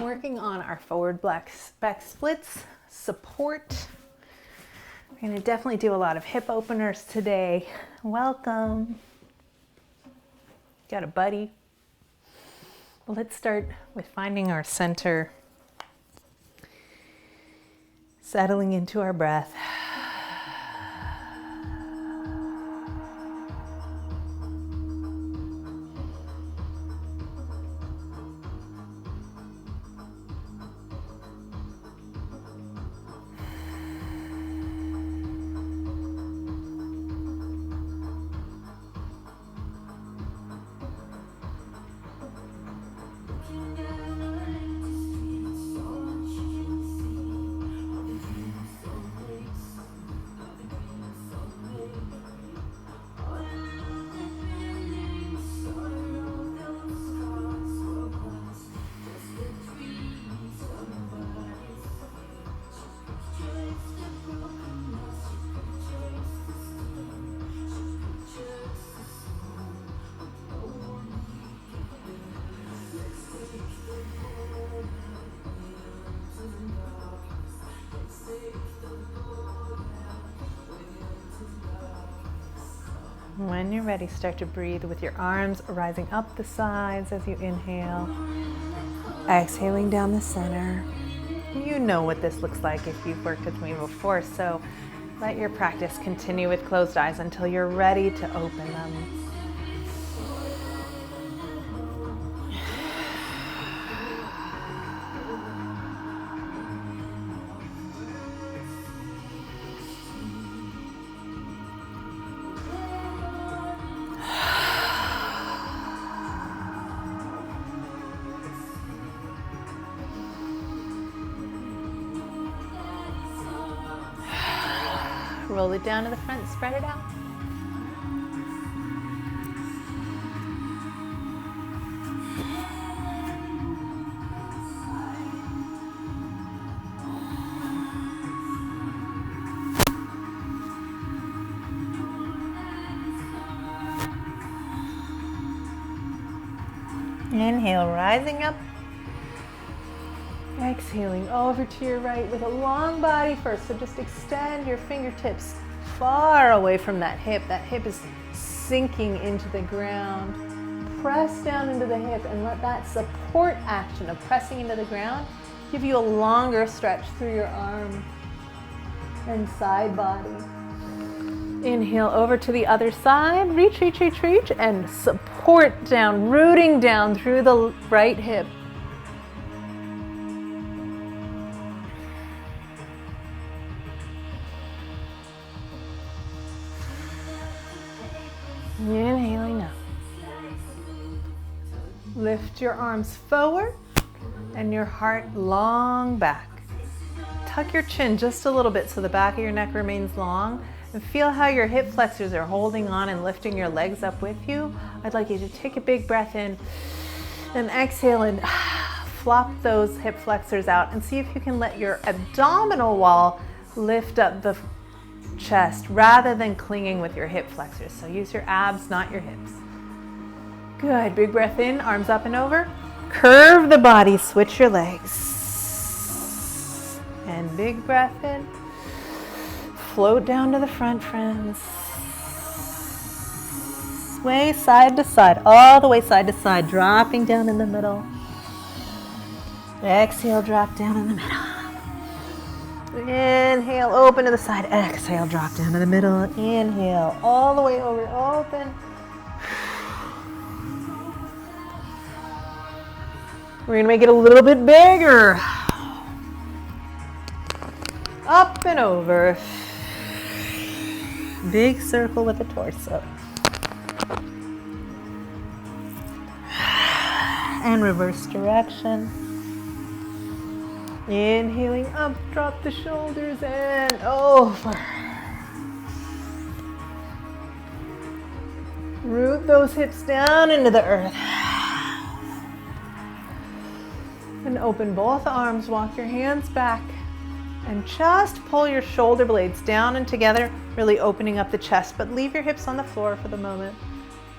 working on our forward back splits, support. We're going to definitely do a lot of hip openers today. Welcome. Got a buddy? Well, let's start with finding our center, settling into our breath. When you're ready, start to breathe with your arms rising up the sides as you inhale, exhaling down the center. You know what this looks like if you've worked with me before, so let your practice continue with closed eyes until you're ready to open them. Roll it down to the front, spread it out. Inhale, rising up. Exhaling over to your right with a long body first. So just extend your fingertips far away from that hip. That hip is sinking into the ground. Press down into the hip and let that support action of pressing into the ground give you a longer stretch through your arm and side body. Inhale over to the other side. Reach, reach, reach, reach, and support down, rooting down through the right hip. Inhaling up. Lift your arms forward and your heart long back. Tuck your chin just a little bit so the back of your neck remains long. And feel how your hip flexors are holding on and lifting your legs up with you. I'd like you to take a big breath in and exhale and flop those hip flexors out and see if you can let your abdominal wall lift up the chest rather than clinging with your hip flexors. So use your abs, not your hips. Good. Big breath in, arms up and over. Curve the body, switch your legs. And big breath in. Float down to the front, friends. Sway side to side, all the way side to side, dropping down in the middle. Exhale, drop down in the middle. Inhale, open to the side. Exhale, drop down to the middle. Inhale, all the way over, open. We're gonna make it a little bit bigger. Up and over. Big circle with the torso. And reverse direction. Inhaling up, drop the shoulders and over. Root those hips down into the earth. And open both arms, walk your hands back. And just pull your shoulder blades down and together, really opening up the chest, but leave your hips on the floor for the moment.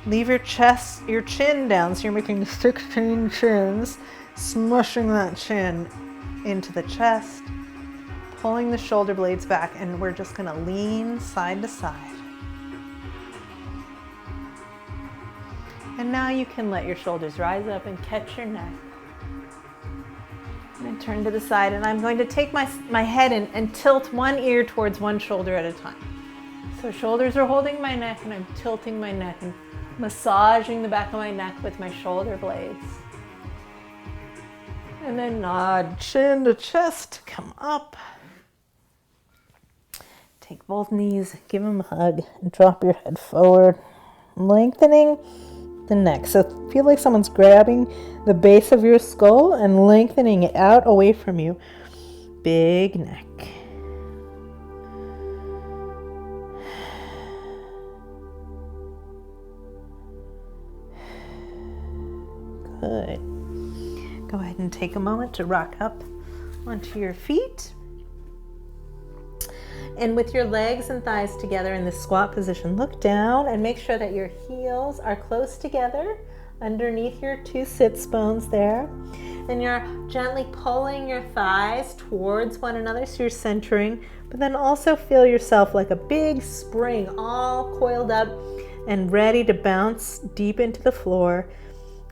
Leave your chest, your chin down, so you're making 16 chins, smushing that chin into the chest, pulling the shoulder blades back, and we're just gonna lean side to side. And now you can let your shoulders rise up and catch your neck. And turn to the side, and I'm going to take my head and tilt one ear towards one shoulder at a time. So shoulders are holding my neck, and I'm tilting my neck and massaging the back of my neck with my shoulder blades. And then nod chin to chest, come up. Take both knees, give them a hug, and drop your head forward, lengthening the neck. So feel like someone's grabbing the base of your skull and lengthening it out away from you. Big neck. Good. Go ahead and take a moment to rock up onto your feet. And with your legs and thighs together in this squat position, look down and make sure that your heels are close together underneath your two sits bones there. And you're gently pulling your thighs towards one another, so you're centering, but then also feel yourself like a big spring, all coiled up and ready to bounce deep into the floor.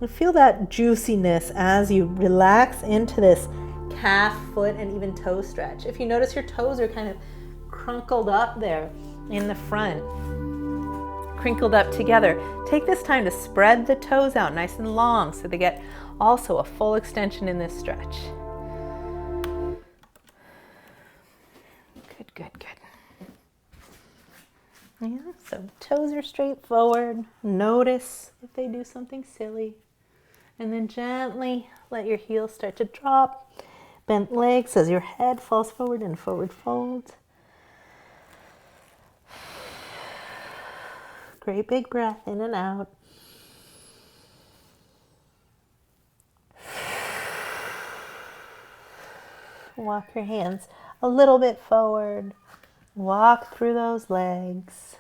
And feel that juiciness as you relax into this calf, foot, and even toe stretch. If you notice your toes are kind of crunkled up there in the front, crinkled up together, take this time to spread the toes out nice and long so they get also a full extension in this stretch. Good, good, good. Yeah, so toes are straight forward. Notice if they do something silly. And then gently let your heels start to drop. Bent legs as your head falls forward and forward fold. Great big breath in and out. Walk your hands a little bit forward. Walk through those legs.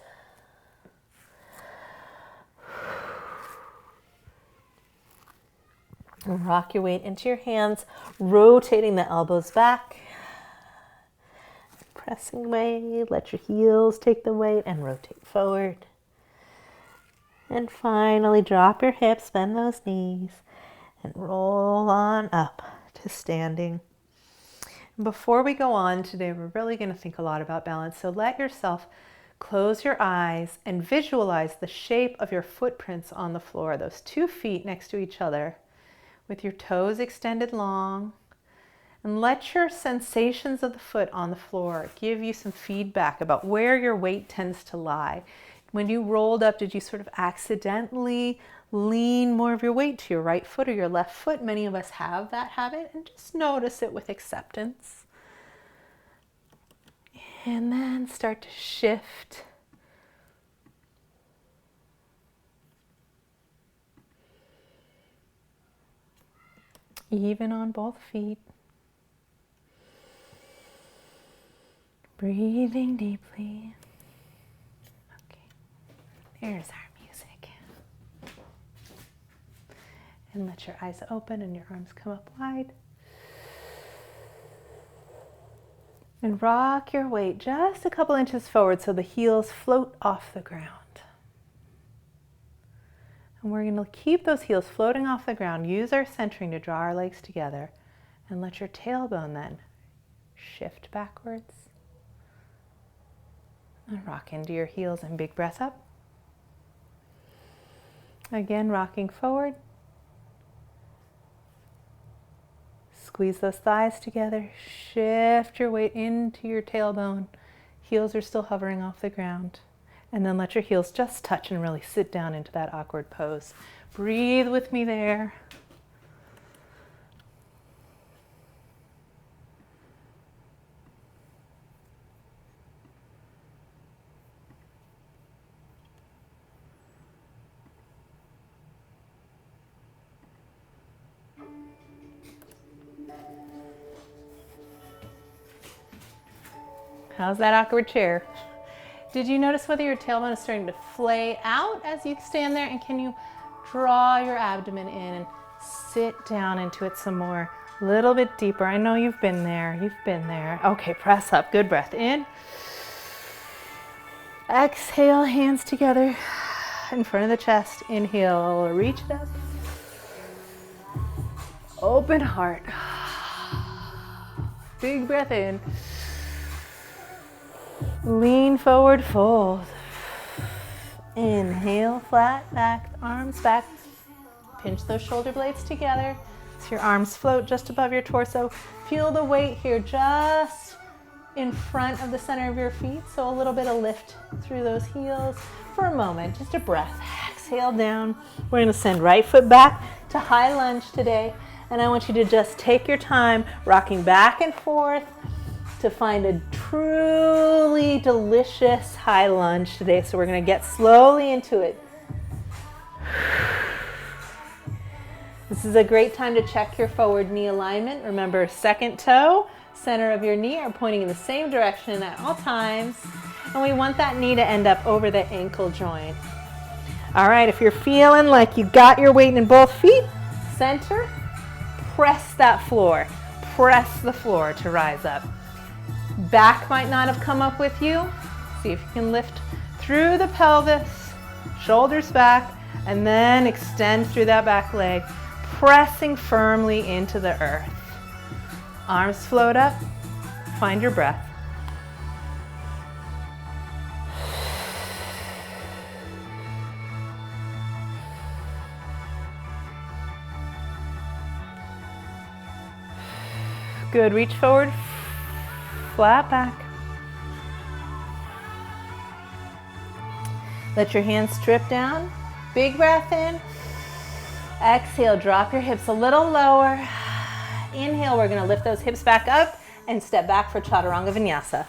And rock your weight into your hands, rotating the elbows back. Pressing away, let your heels take the weight and rotate forward. And finally, drop your hips, bend those knees, and roll on up to standing. And before we go on today, we're really going to think a lot about balance. So let yourself close your eyes and visualize the shape of your footprints on the floor, those 2 feet next to each other, with your toes extended long. And let your sensations of the foot on the floor give you some feedback about where your weight tends to lie. When you rolled up, did you sort of accidentally lean more of your weight to your right foot or your left foot? Many of us have that habit, and just notice it with acceptance. And then start to shift. Even on both feet. Breathing deeply. Okay, there's our music. And let your eyes open and your arms come up wide. And rock your weight just a couple inches forward so the heels float off the ground. And we're going to keep those heels floating off the ground. Use our centering to draw our legs together. And let your tailbone then shift backwards. And rock into your heels and big breath up. Again, rocking forward. Squeeze those thighs together. Shift your weight into your tailbone. Heels are still hovering off the ground. And then let your heels just touch and really sit down into that awkward pose. Breathe with me there. How's that awkward chair? Did you notice whether your tailbone is starting to flay out as you stand there? And can you draw your abdomen in and sit down into it some more? A little bit deeper. I know you've been there. You've been there. Okay, press up. Good breath in. Exhale, hands together in front of the chest. Inhale, reach it up. Open heart. Big breath in. Lean forward, fold. Inhale, flat back, arms back. Pinch those shoulder blades together. So your arms float just above your torso. Feel the weight here just in front of the center of your feet. So a little bit of lift through those heels for a moment. Just a breath. Exhale down. We're going to send right foot back to high lunge today. And I want you to just take your time rocking back and forth to find a truly delicious high lunge today. So we're going to get slowly into it. This is a great time to check your forward knee alignment. Remember, second toe, center of your knee are pointing in the same direction at all times. And we want that knee to end up over the ankle joint. All right, if you're feeling like you got your weight in both feet, center, press that floor. Press the floor to rise up. Back might not have come up with you. See if you can lift through the pelvis, shoulders back, and then extend through that back leg, pressing firmly into the earth. Arms float up, find your breath. Good, reach forward, flat back. Let your hands drip down. Big breath in. Exhale, drop your hips a little lower. Inhale, we're gonna lift those hips back up and step back for Chaturanga Vinyasa.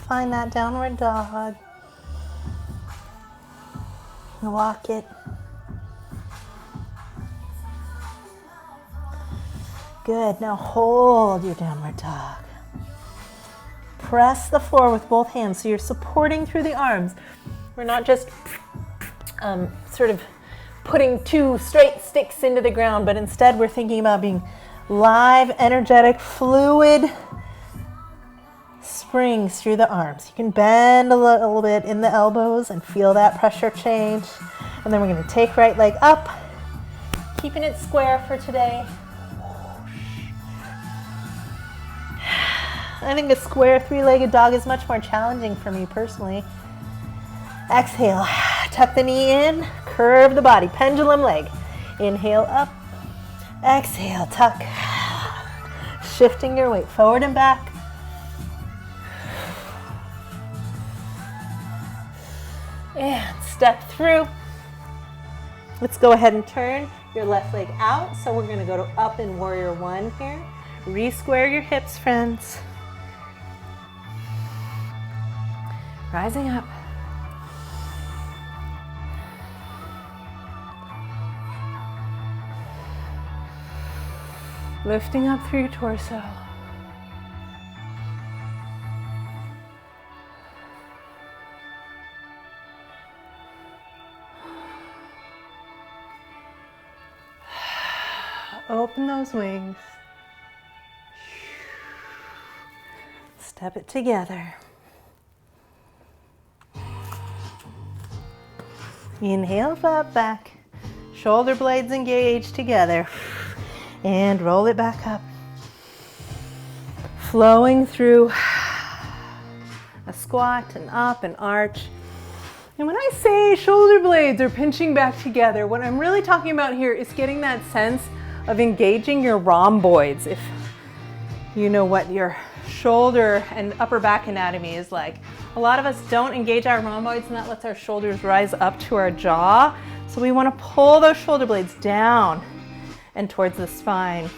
Find that downward dog. Walk it. Good. Now hold your downward dog. Press the floor with both hands so you're supporting through the arms. We're not just sort of putting two straight sticks into the ground, but instead we're thinking about being live, energetic, fluid springs through the arms. You can bend a little bit in the elbows and feel that pressure change. And then we're going to take right leg up, keeping it square for today. I think a square three-legged dog is much more challenging for me personally. Exhale, tuck the knee in, curve the body, pendulum leg. Inhale up, exhale, tuck. Shifting your weight forward and back. And step through. Let's go ahead and turn your left leg out. So we're going to go to up in warrior one here. Re-square your hips, friends. Rising up. Lifting up through your torso. Open those wings. Step it together. Inhale, flat back. Shoulder blades engage together. And roll it back up. Flowing through a squat and up and arch. And when I say shoulder blades are pinching back together, what I'm really talking about here is getting that sense of engaging your rhomboids. If you know what your shoulder and upper back anatomy is like. A lot of us don't engage our rhomboids, and that lets our shoulders rise up to our jaw. So we want to pull those shoulder blades down and towards the spine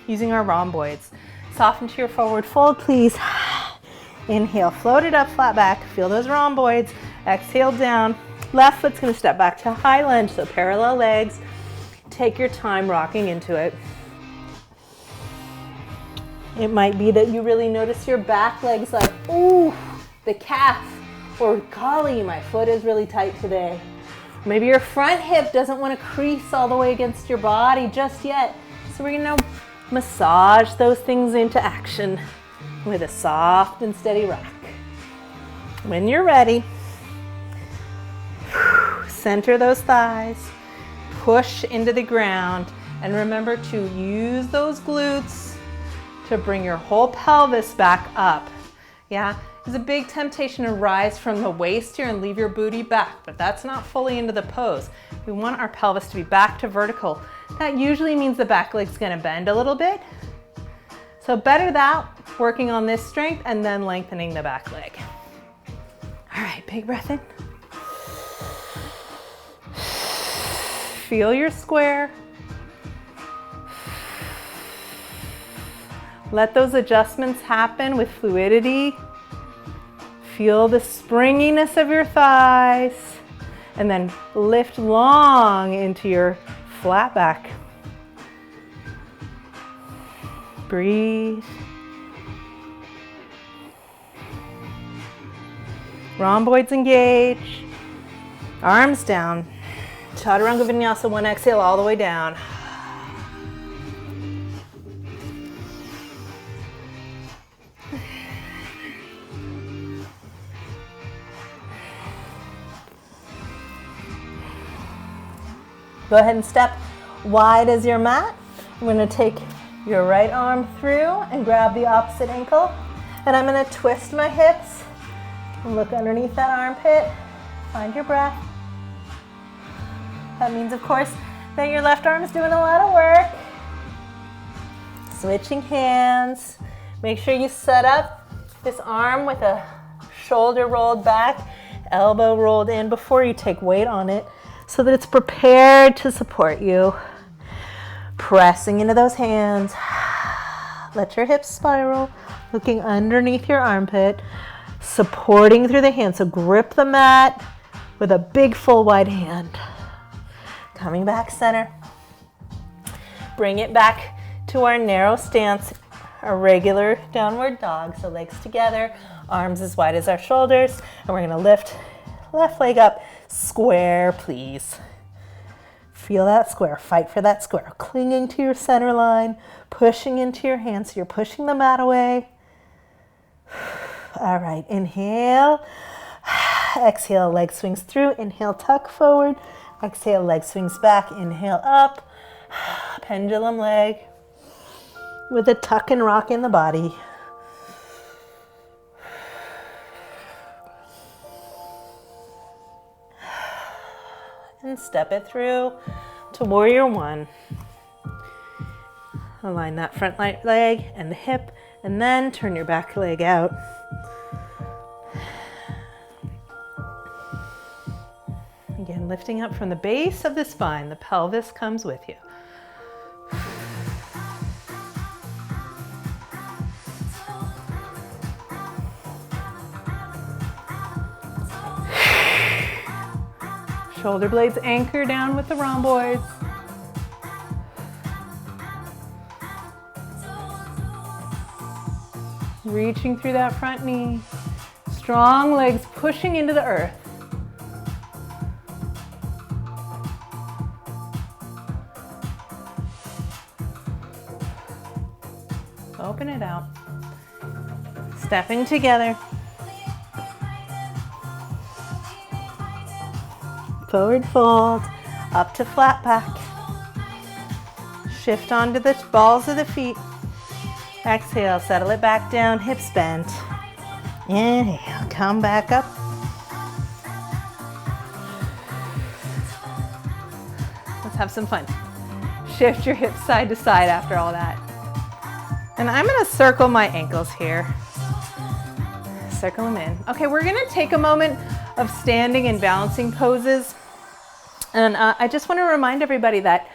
using our rhomboids. Soften to your forward fold, please. Inhale, float it up, flat back. Feel those rhomboids. Exhale down. Left foot's gonna step back to high lunge, so parallel legs. Take your time rocking into it. It might be that you really notice your back legs like, ooh, the calf, or golly, my foot is really tight today. Maybe your front hip doesn't want to crease all the way against your body just yet. So we're gonna massage those things into action with a soft and steady rock. When you're ready, center those thighs, push into the ground, and remember to use those glutes to bring your whole pelvis back up. Yeah, there's a big temptation to rise from the waist here and leave your booty back, but that's not fully into the pose. We want our pelvis to be back to vertical. That usually means the back leg's gonna bend a little bit. So better that, working on this strength and then lengthening the back leg. All right, big breath in. Feel your square. Let those adjustments happen with fluidity. Feel the springiness of your thighs, and then lift long into your flat back. Breathe. Rhomboids engage. Arms down. Chaturanga Vinyasa, one exhale all the way down. Go ahead and step wide as your mat. I'm gonna take your right arm through and grab the opposite ankle. And I'm gonna twist my hips and look underneath that armpit. Find your breath. That means, of course, that your left arm is doing a lot of work. Switching hands. Make sure you set up this arm with a shoulder rolled back, elbow rolled in before you take weight on it, so that it's prepared to support you. Pressing into those hands. Let your hips spiral, looking underneath your armpit, supporting through the hands. So grip the mat with a big full wide hand. Coming back center. Bring it back to our narrow stance, our regular downward dog. So legs together, arms as wide as our shoulders, and we're gonna lift left leg up. Square, please. Feel that square, fight for that square. Clinging to your center line, pushing into your hands, so you're pushing the mat away. All right, inhale. Exhale, leg swings through. Inhale, tuck forward. Exhale, leg swings back. Inhale, up. Pendulum leg with a tuck and rock in the body. And step it through to warrior one. Align that front leg and the hip, and then turn your back leg out. Again, lifting up from the base of the spine, the pelvis comes with you. Shoulder blades anchor down with the rhomboids. Reaching through that front knee. Strong legs pushing into the earth. Open it out. Stepping together. Forward fold, up to flat back. Shift onto the balls of the feet. Exhale, settle it back down, hips bent. Inhale, come back up. Let's have some fun. Shift your hips side to side after all that. And I'm gonna circle my ankles here. Circle them in. Okay, we're gonna take a moment of standing and balancing poses. And I just want to remind everybody that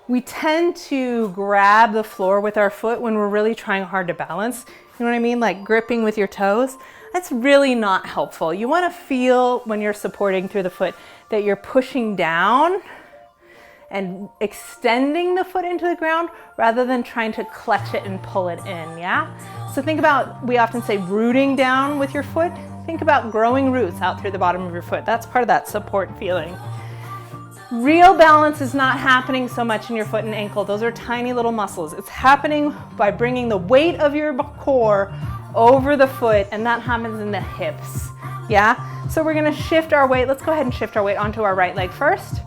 we tend to grab the floor with our foot when we're really trying hard to balance. You know what I mean? Like gripping with your toes. That's really not helpful. You want to feel when you're supporting through the foot that you're pushing down and extending the foot into the ground rather than trying to clutch it and pull it in, yeah? So think about, we often say rooting down with your foot. Think about growing roots out through the bottom of your foot. That's part of that support feeling. Real balance is not happening so much in your foot and ankle. Those are tiny little muscles. It's happening by bringing the weight of your core over the foot, and that happens in the hips, yeah? So we're gonna shift our weight. Let's go ahead and shift our weight onto our right leg first.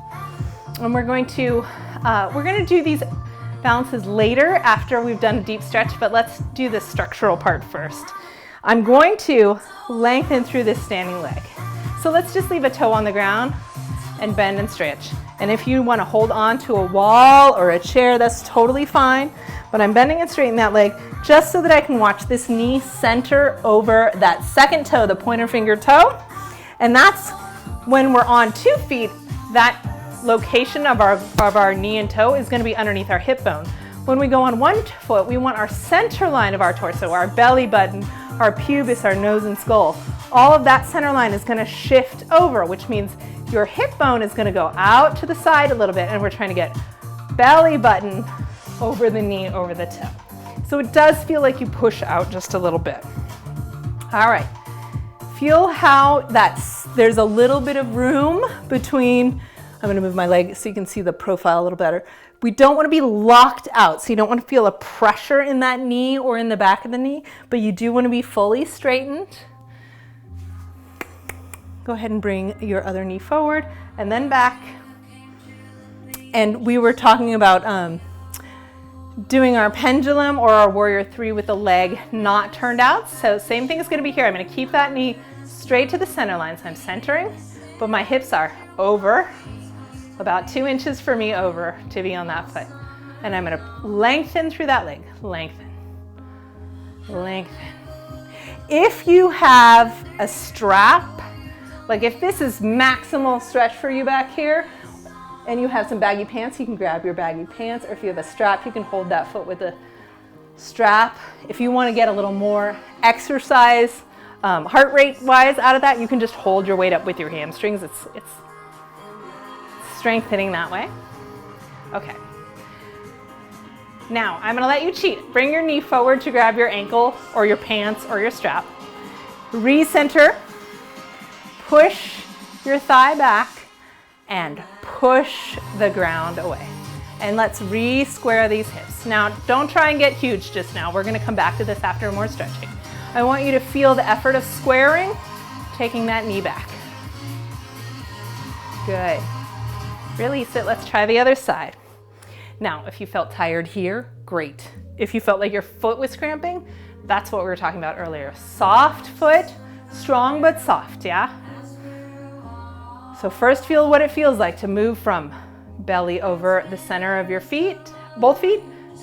And we're going to do these balances later after we've done a deep stretch, but let's do the structural part first. I'm going to lengthen through this standing leg. So let's just leave a toe on the ground and bend and stretch. And if you want to hold on to a wall or a chair, that's totally fine. But I'm bending and straightening that leg just so that I can watch this knee center over that second toe, the pointer finger toe. And that's when we're on 2 feet, that location of our knee and toe is going to be underneath our hip bone. When we go on 1 foot, we want our center line of our torso, our belly button, our pubis, our nose and skull. All of that center line is going to shift over, which means your hip bone is going to go out to the side a little bit, and we're trying to get belly button over the knee, over the toe. So it does feel like you push out just a little bit. All right. Feel how there's a little bit of room between. I'm going to move my leg so you can see the profile a little better. We don't want to be locked out, so you don't want to feel a pressure in that knee or in the back of the knee, but you do want to be fully straightened. Go ahead and bring your other knee forward and then back. And we were talking about doing our pendulum or our warrior 3 with the leg not turned out. So same thing is going to be here. I'm going to keep that knee straight to the center line. So I'm centering, but my hips are over. About 2 inches for me over to be on that foot. And I'm going to lengthen through that leg. Lengthen. Lengthen. If you have a strap, like if this is maximal stretch for you back here, and you have some baggy pants, you can grab your baggy pants, or if you have a strap, you can hold that foot with the strap. If you want to get a little more exercise, heart rate wise out of that, you can just hold your weight up with your hamstrings. It's strengthening that way. Okay. Now, I'm gonna let you cheat. Bring your knee forward to grab your ankle or your pants or your strap. Recenter, push your thigh back and push the ground away. And let's re-square these hips. Now, don't try and get huge just now. We're gonna come back to this after more stretching. I want you to feel the effort of squaring, taking that knee back. Good. Release it. Let's try the other side. Now, if you felt tired here, great. If you felt like your foot was cramping, that's what we were talking about earlier. Soft foot, strong but soft, yeah? So first feel what it feels like to move from belly over the center of your feet, both feet,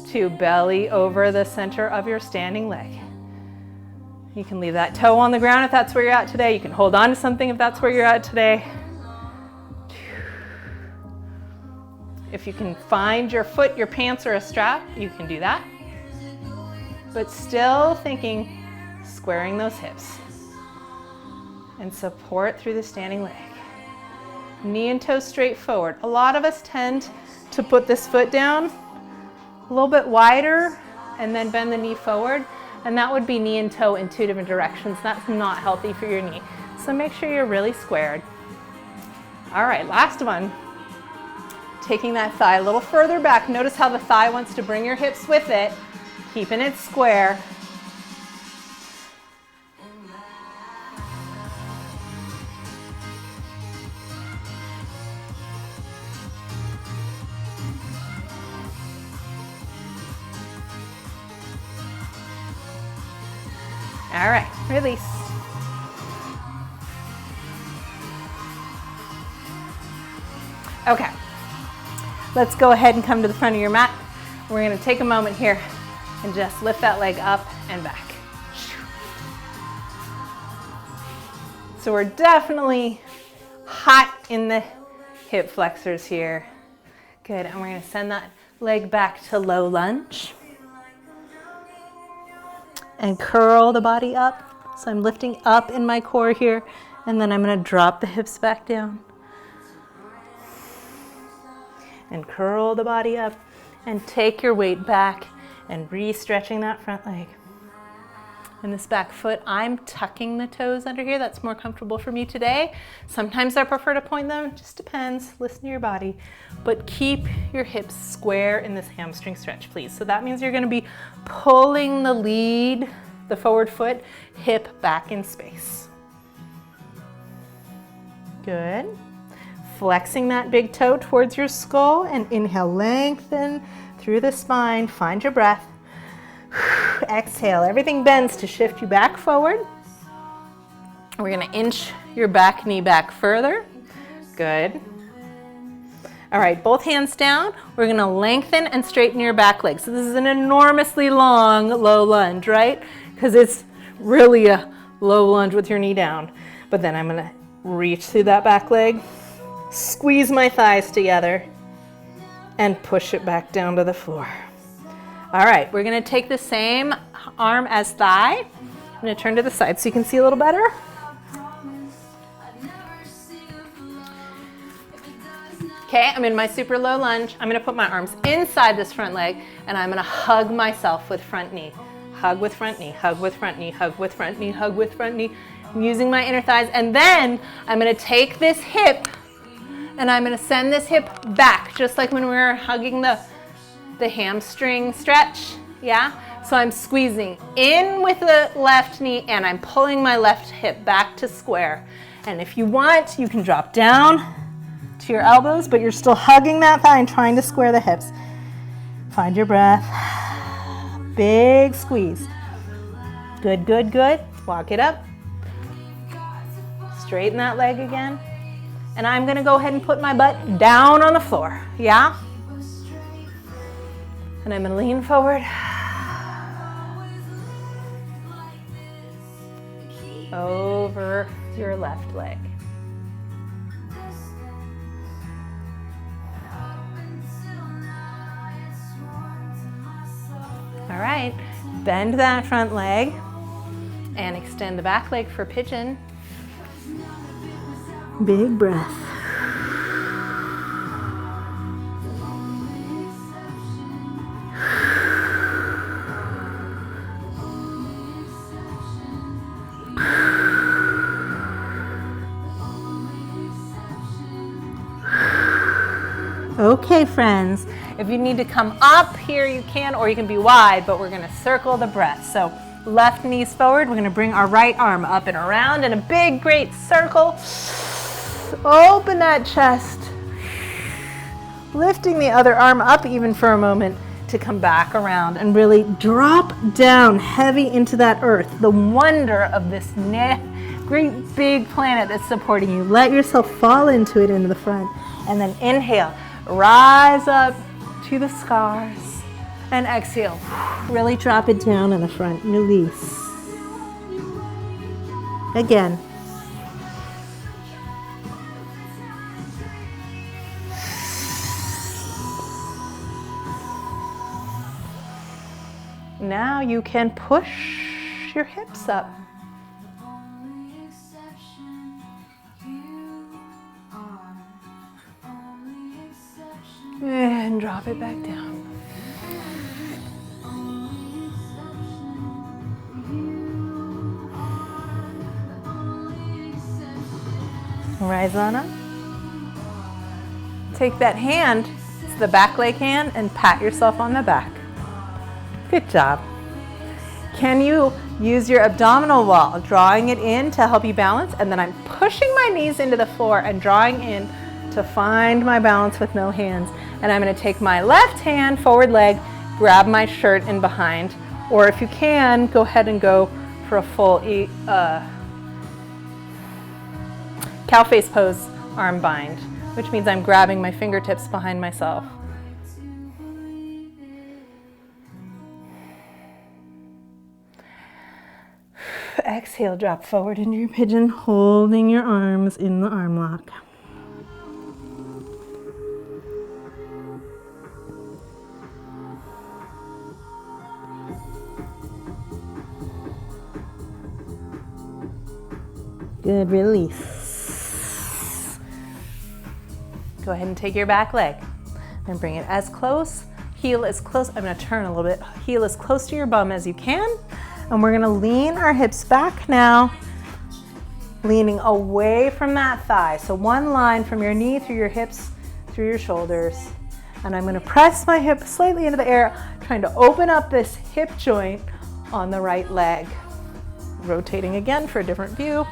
to belly over the center of your standing leg. You can leave that toe on the ground if that's where you're at today. You can hold on to something if that's where you're at today. If you can find your foot, your pants, or a strap, you can do that. But still thinking, squaring those hips. And support through the standing leg. Knee and toe straight forward. A lot of us tend to put this foot down a little bit wider and then bend the knee forward. And that would be knee and toe in 2 different directions. That's not healthy for your knee. So make sure you're really squared. All right, last one. Taking that thigh a little further back. Notice how the thigh wants to bring your hips with it, keeping it square. All right, release. Okay. Let's go ahead and come to the front of your mat. We're going to take a moment here and just lift that leg up and back. So we're definitely hot in the hip flexors here. Good, and we're going to send that leg back to low lunge. And curl the body up. So I'm lifting up in my core here, and then I'm going to drop the hips back down. And curl the body up, and take your weight back, and re-stretching that front leg. And this back foot, I'm tucking the toes under here. That's more comfortable for me today. Sometimes I prefer to point them, it just depends. Listen to your body. But keep your hips square in this hamstring stretch, please. So that means you're gonna be pulling the lead, the forward foot, hip back in space. Good. Flexing that big toe towards your skull, and inhale, lengthen through the spine. Find your breath. Exhale, everything bends to shift you back forward. We're gonna inch your back knee back further. Good. All right, both hands down. We're gonna lengthen and straighten your back leg. So this is an enormously long, low lunge, right? Because it's really a low lunge with your knee down. But then I'm gonna reach through that back leg, squeeze my thighs together, and push it back down to the floor. All right, we're gonna take the same arm as thigh. I'm gonna turn to the side so you can see a little better. Okay, I'm in my super low lunge. I'm gonna put my arms inside this front leg, and I'm gonna hug myself with front knee. Hug with front knee, hug with front knee, hug with front knee, hug with front knee. I'm using my inner thighs, and then I'm gonna take this hip, and I'm gonna send this hip back, just like when we were hugging the hamstring stretch, yeah? So I'm squeezing in with the left knee, and I'm pulling my left hip back to square. And if you want, you can drop down to your elbows, but you're still hugging that thigh and trying to square the hips. Find your breath. Big squeeze. Good, good, good. Walk it up. Straighten that leg again. And I'm gonna go ahead and put my butt down on the floor, yeah? And I'm gonna lean forward. Over your left leg. All right, bend that front leg and extend the back leg for pigeon. Big breath. Okay, friends, if you need to come up here, you can, or you can be wide, but we're gonna circle the breath. So left knees forward, we're gonna bring our right arm up and around in a big, great circle. Open that chest. Lifting the other arm up even for a moment to come back around and really drop down heavy into that earth, the wonder of this great big planet that's supporting you. Let yourself fall into it into the front, and then inhale. Rise up to the scars, and exhale. Really drop it down in the front. Release. Again. Now you can push your hips up. And drop it back down. Rise on up. Take that hand, it's the back leg hand, and pat yourself on the back. Good job. Can you use your abdominal wall, drawing it in to help you balance? And then I'm pushing my knees into the floor and drawing in to find my balance with no hands. And I'm gonna take my left hand, forward leg, grab my shirt in behind, or if you can, go ahead and go for a full cow face pose arm bind, which means I'm grabbing my fingertips behind myself. Exhale, drop forward into your pigeon, holding your arms in the arm lock. Good, release. Go ahead and take your back leg and bring it as close, heel as close, I'm gonna turn a little bit, heel as close to your bum as you can. And we're gonna lean our hips back now, leaning away from that thigh. So one line from your knee through your hips, through your shoulders. And I'm gonna press my hip slightly into the air, trying to open up this hip joint on the right leg. Rotating again for a different view.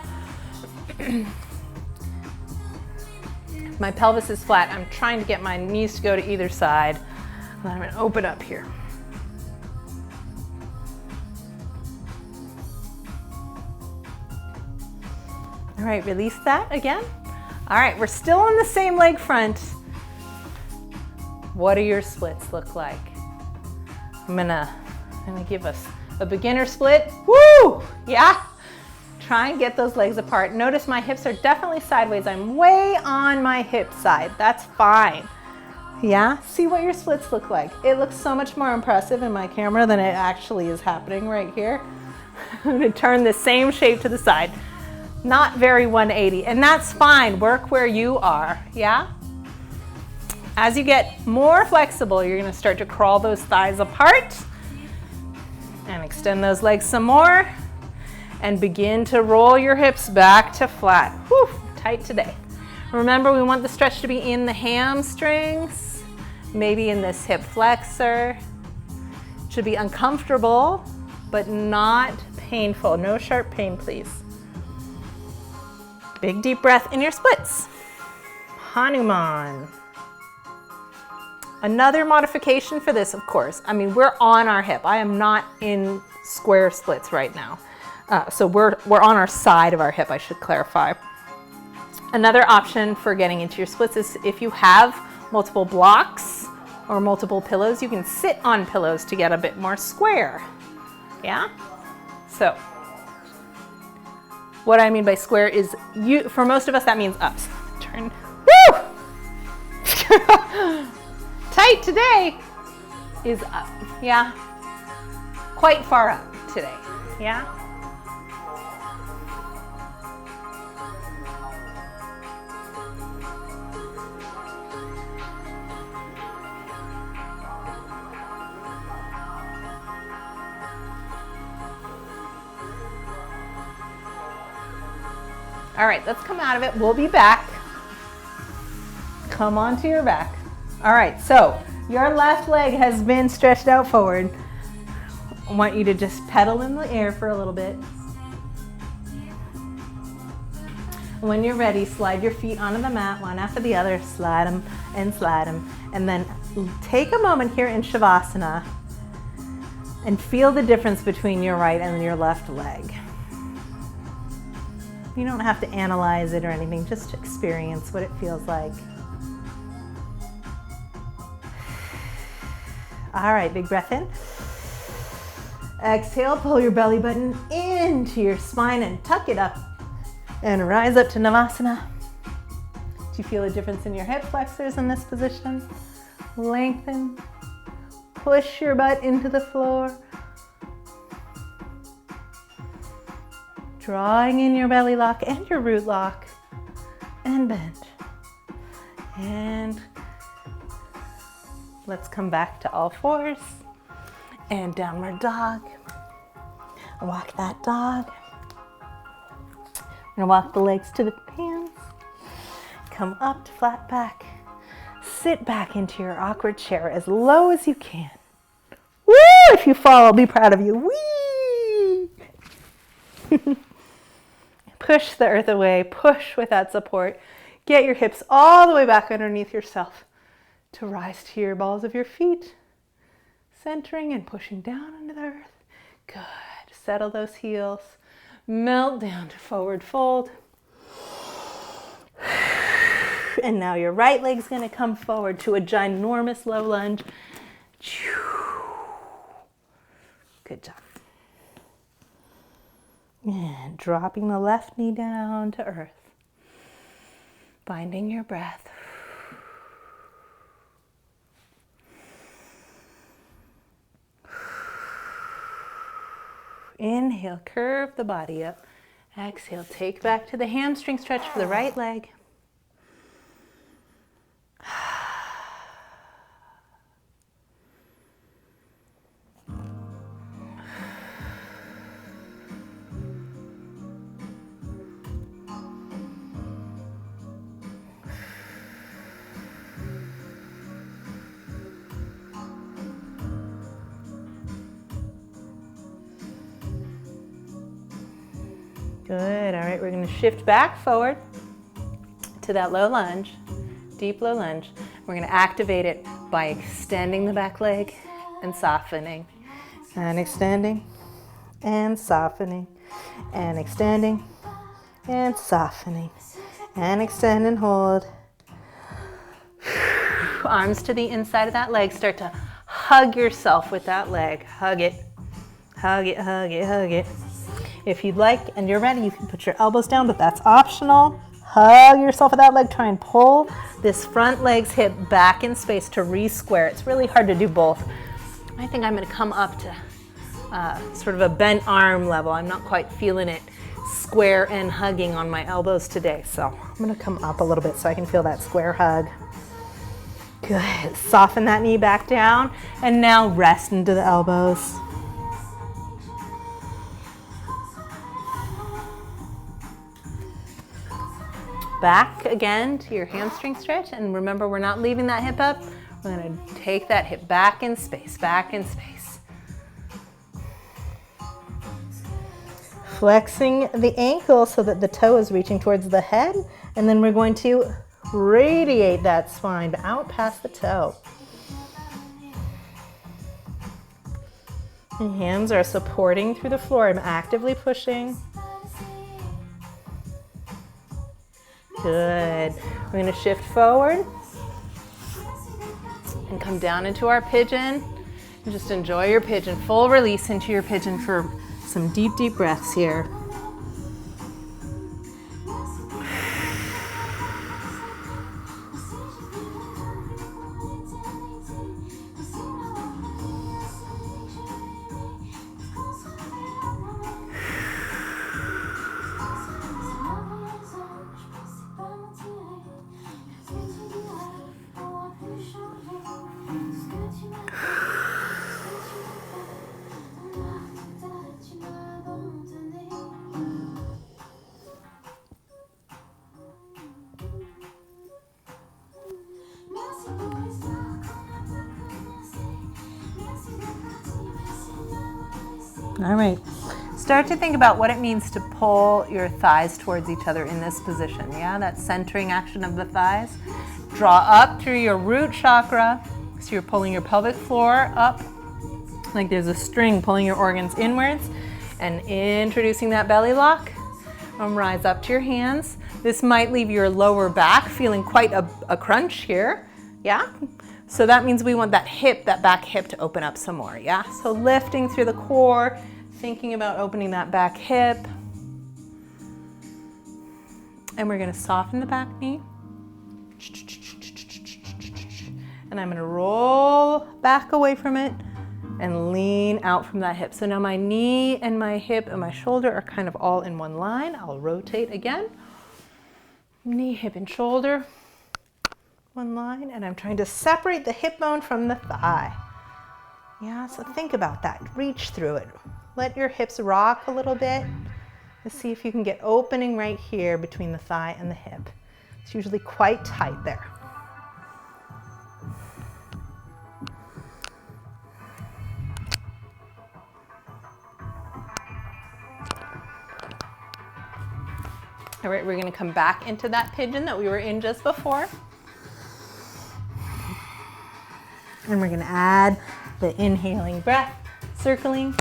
My pelvis is flat. I'm trying to get my knees to go to either side. And I'm gonna open up here. All right, release that again. All right, we're still on the same leg front. What do your splits look like? I'm gonna give us a beginner split. Woo! Yeah? Try and get those legs apart. Notice my hips are definitely sideways. I'm way on my hip side. That's fine. Yeah? See what your splits look like. It looks so much more impressive in my camera than it actually is happening right here. I'm gonna turn the same shape to the side. Not very 180, and that's fine. Work where you are, yeah? As you get more flexible, you're gonna start to crawl those thighs apart and extend those legs some more and begin to roll your hips back to flat. Whew, tight today. Remember, we want the stretch to be in the hamstrings, maybe in this hip flexor. It should be uncomfortable, but not painful. No sharp pain, please. Big deep breath in your splits. Hanuman. Another modification for this, of course. I mean, we're on our hip. I am not in square splits right now. So we're on our side of our hip, I should clarify. Another option for getting into your splits is if you have multiple blocks or multiple pillows, you can sit on pillows to get a bit more square. Yeah? So, what I mean by square is, for most of us, that means up. Turn. Woo! Tight today is up. Yeah? Quite far up today. Yeah? All right, let's come out of it. We'll be back. Come onto your back. All right, so your left leg has been stretched out forward. I want you to just pedal in the air for a little bit. When you're ready, slide your feet onto the mat, one after the other, slide them, and then take a moment here in Shavasana and feel the difference between your right and your left leg. You don't have to analyze it or anything, just experience what it feels like. All right, big breath in. Exhale, pull your belly button into your spine and tuck it up. And rise up to Navasana. Do you feel a difference in your hip flexors in this position? Lengthen. Push your butt into the floor. Drawing in your belly lock and your root lock. And bend. And let's come back to all fours. And downward dog. Walk that dog. We're gonna walk the legs to the hands. Come up to flat back. Sit back into your awkward chair as low as you can. Woo! If you fall, I'll be proud of you. Whee! Push the earth away. Push with that support. Get your hips all the way back underneath yourself to rise to your balls of your feet. Centering and pushing down into the earth. Good. Settle those heels. Melt down to forward fold. And now your right leg's going to come forward to a ginormous low lunge. Good job. And dropping the left knee down to earth. Finding your breath. Inhale, curve the body up. Exhale, take back to the hamstring stretch for the right leg. Good, all right, we're gonna shift back forward to that low lunge, deep low lunge. We're gonna activate it by extending the back leg and softening, and extending, and softening, and extending, and softening, and extend and hold. Arms to the inside of that leg, start to hug yourself with that leg. Hug it, hug it, hug it, hug it. If you'd like and you're ready, you can put your elbows down, but that's optional. Hug yourself with that leg. Try and pull this front leg's hip back in space to re-square. It's really hard to do both. I think I'm going to come up to sort of a bent arm level. I'm not quite feeling it square and hugging on my elbows today. So I'm going to come up a little bit so I can feel that square hug. Good. Soften that knee back down. And now rest into the elbows. Back again to your hamstring stretch, and remember, we're not leaving that hip up. We're going to take that hip back in space, back in space. Flexing the ankle so that the toe is reaching towards the head, and then we're going to radiate that spine out past the toe. And hands are supporting through the floor. I'm actively pushing. Good. We're going to shift forward and come down into our pigeon. And just enjoy your pigeon. Full release into your pigeon for some deep, deep breaths here. All right, start to think about what it means to pull your thighs towards each other in this position. Yeah, that centering action of the thighs. Draw up through your root chakra. So you're pulling your pelvic floor up like there's a string pulling your organs inwards, and introducing that belly lock. Rise up to your hands. This might leave your lower back feeling quite a crunch here. Yeah? So that means we want that hip, that back hip to open up some more, yeah? So lifting through the core, thinking about opening that back hip. And we're gonna soften the back knee. And I'm gonna roll back away from it and lean out from that hip. So now my knee and my hip and my shoulder are kind of all in one line. I'll rotate again. Knee, hip, and shoulder. One line, and I'm trying to separate the hip bone from the thigh. Yeah, so think about that. Reach through it. Let your hips rock a little bit. Let's see if you can get opening right here between the thigh and the hip. It's usually quite tight there. All right, we're going to come back into that pigeon that we were in just before. And we're going to add the inhaling breath, circling.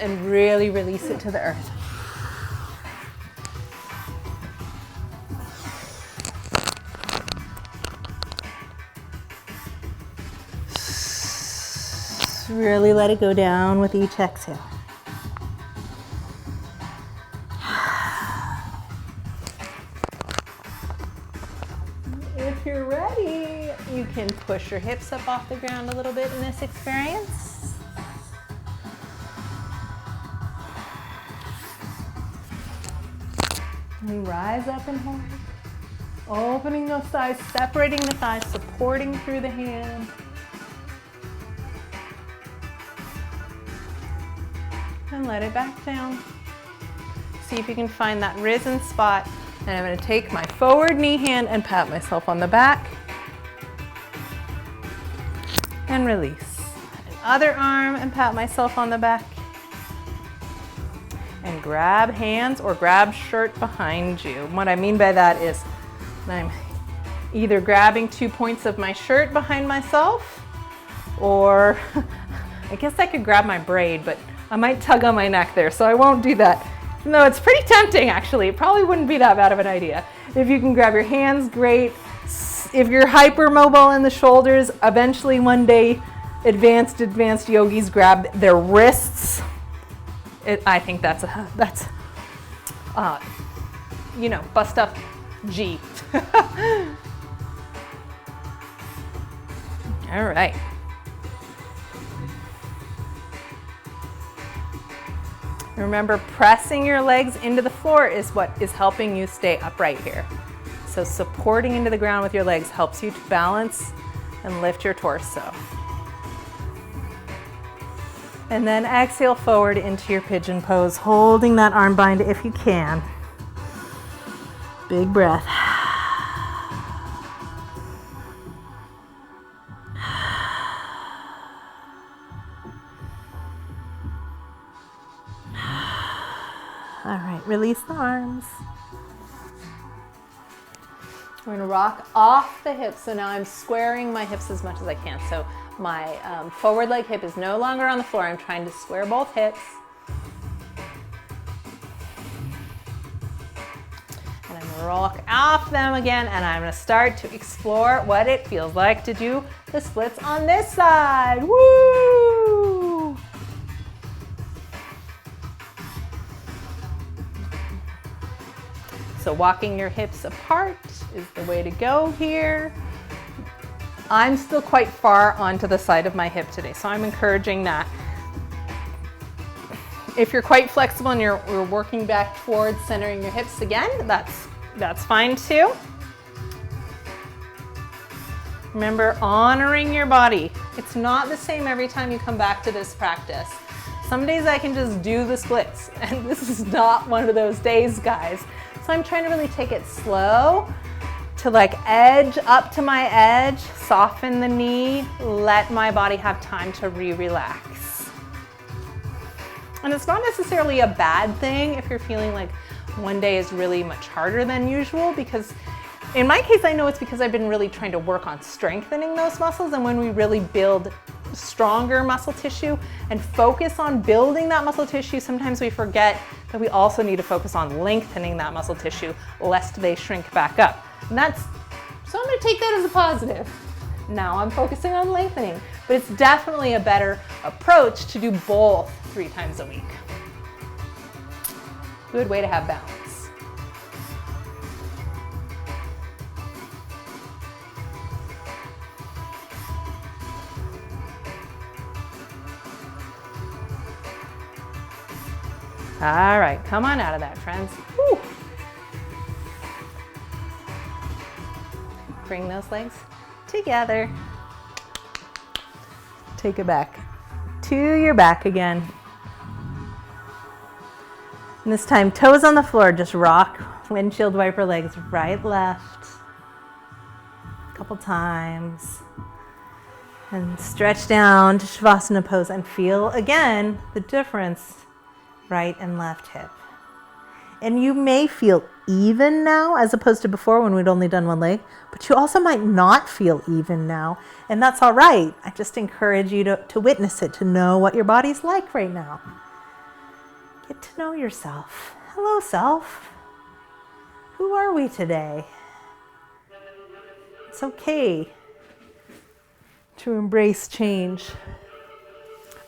And really release it to the earth. Really let it go down with each exhale. If you're ready, you can push your hips up off the ground a little bit in this experience. And rise up and hold. Opening those thighs, separating the thighs, supporting through the hand. And let it back down. See if you can find that risen spot. And I'm going to take my forward knee hand and pat myself on the back. And release. Other arm and pat myself on the back. And grab hands or grab shirt behind you. What I mean by that is I'm either grabbing 2 points of my shirt behind myself, or I guess I could grab my braid, but I might tug on my neck there, so I won't do that. Even though it's pretty tempting, actually. It probably wouldn't be that bad of an idea. If you can grab your hands, great. If you're hypermobile in the shoulders, eventually one day advanced yogis grab their wrists. I think that's bust up G. All right. Remember, pressing your legs into the floor is what is helping you stay upright here. So supporting into the ground with your legs helps you to balance and lift your torso. And then exhale forward into your pigeon pose, holding that arm bind if you can. Big breath. All right, release the arms. We're gonna rock off the hips. So now I'm squaring my hips as much as I can. So my forward leg hip is no longer on the floor. I'm trying to square both hips. And I'm gonna rock off them again, and I'm gonna start to explore what it feels like to do the splits on this side. Woo! So walking your hips apart is the way to go here. I'm still quite far onto the side of my hip today, so I'm encouraging that. If you're quite flexible and you're working back towards centering your hips again, that's fine too. Remember, honoring your body. It's not the same every time you come back to this practice. Some days I can just do the splits, and this is not one of those days, guys. So I'm trying to really take it slow, to like edge up to my edge, soften the knee, let my body have time to relax. And it's not necessarily a bad thing if you're feeling like one day is really much harder than usual, because in my case, I know it's because I've been really trying to work on strengthening those muscles. And when we really build stronger muscle tissue and focus on building that muscle tissue, sometimes we forget that we also need to focus on lengthening that muscle tissue lest they shrink back up. And so I'm gonna take that as a positive. Now I'm focusing on lengthening, but it's definitely a better approach to do both 3 times a week. Good way to have balance. All right, come on out of that, friends. Whew. Bring those legs together. Take it back to your back again. And this time, toes on the floor, just rock windshield wiper legs right, left. A couple times. And stretch down to Shavasana pose and feel again the difference, right and left hip. And you may feel even now as opposed to before when we'd only done one leg, but you also might not feel even now, and that's all right. I just encourage you to witness it, to know what your body's like right now. Get to know yourself. Hello, self. Who are we today? It's okay to embrace change.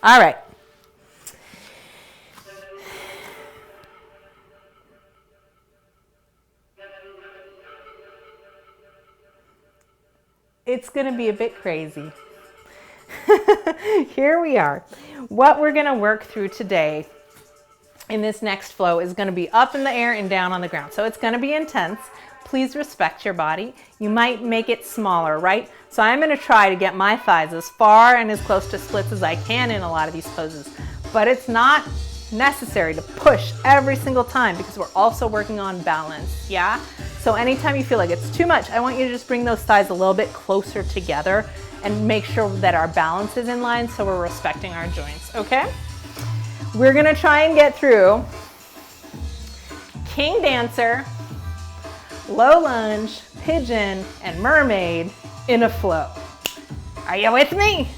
All right. It's going to be a bit crazy. Here we are. What we're going to work through today in this next flow is going to be up in the air and down on the ground. So it's going to be intense. Please respect your body. You might make it smaller, right? So I'm going to try to get my thighs as far and as close to splits as I can in a lot of these poses. But it's not necessary to push every single time because we're also working on balance, yeah? So anytime you feel like it's too much, I want you to just bring those thighs a little bit closer together and make sure that our balance is in line so we're respecting our joints, okay? We're gonna try and get through King Dancer, Low Lunge, Pigeon, and Mermaid in a flow. Are you with me?